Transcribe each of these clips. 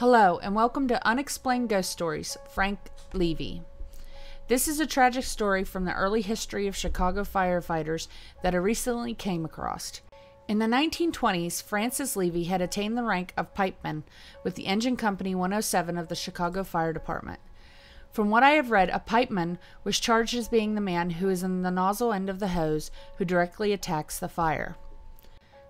Hello, and welcome to Unexplained Ghost Stories, Frank Leavey. This is a tragic story from the early history of Chicago firefighters that I recently came across. In the 1920s, Francis Leavey had attained the rank of pipeman with the Engine Company 107 of the Chicago Fire Department. From what I have read, a pipeman was charged as being the man who is in the nozzle end of the hose who directly attacks the fire.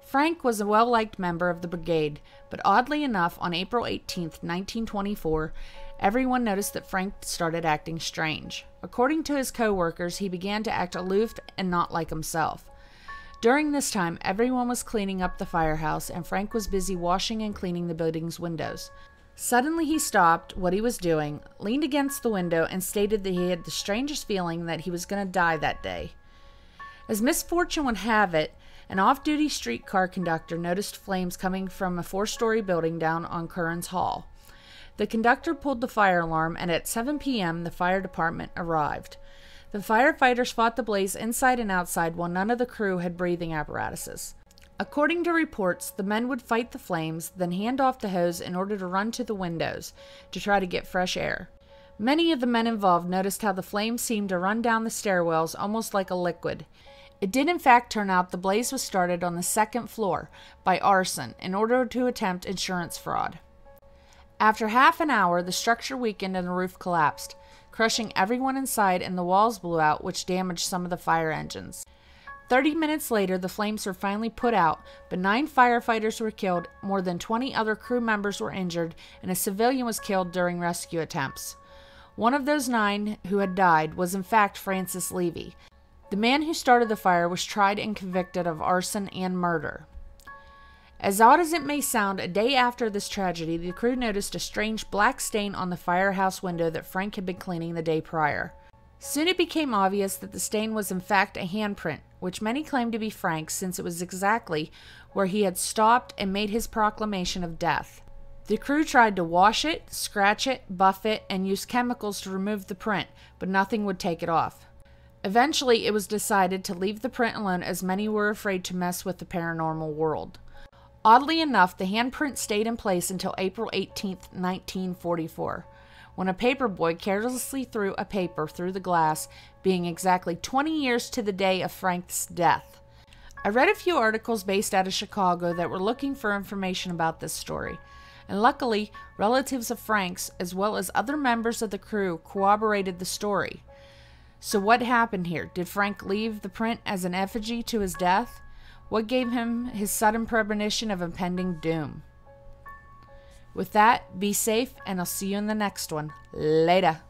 Frank was a well-liked member of the brigade, but oddly enough, on April 18, 1924, everyone noticed that Frank started acting strange. According to his co-workers, he began to act aloof and not like himself. During this time, everyone was cleaning up the firehouse, and Frank was busy washing and cleaning the building's windows. Suddenly he stopped what he was doing, leaned against the window, and stated that he had the strangest feeling that he was going to die that day. As misfortune would have it, an off-duty streetcar conductor noticed flames coming from a 4-story building down on Curran's Hall. The conductor pulled the fire alarm, and at 7 p.m. the fire department arrived. The firefighters fought the blaze inside and outside while none of the crew had breathing apparatuses. According to reports, the men would fight the flames, then hand off the hose in order to run to the windows to try to get fresh air. Many of the men involved noticed how the flames seemed to run down the stairwells almost like a liquid. It did in fact turn out the blaze was started on the 2nd floor by arson in order to attempt insurance fraud. After half an hour, the structure weakened and the roof collapsed, crushing everyone inside, and the walls blew out, which damaged some of the fire engines. 30 minutes later, the flames were finally put out, but 9 firefighters were killed, more than 20 other crew members were injured, and a civilian was killed during rescue attempts. One of those 9 who had died was in fact Francis Leavey. The man who started the fire was tried and convicted of arson and murder. As odd as it may sound, a day after this tragedy, the crew noticed a strange black stain on the firehouse window that Frank had been cleaning the day prior. Soon it became obvious that the stain was in fact a handprint, which many claimed to be Frank's since it was exactly where he had stopped and made his proclamation of death. The crew tried to wash it, scratch it, buff it, and use chemicals to remove the print, but nothing would take it off. Eventually, it was decided to leave the print alone as many were afraid to mess with the paranormal world. Oddly enough, the handprint stayed in place until April 18, 1944, when a paperboy carelessly threw a paper through the glass, being exactly 20 years to the day of Frank's death. I read a few articles based out of Chicago that were looking for information about this story, and luckily, relatives of Frank's, as well as other members of the crew, corroborated the story. So what happened here? Did Frank leave the print as an effigy to his death? What gave him his sudden premonition of impending doom? With that, be safe, and I'll see you in the next one. Later.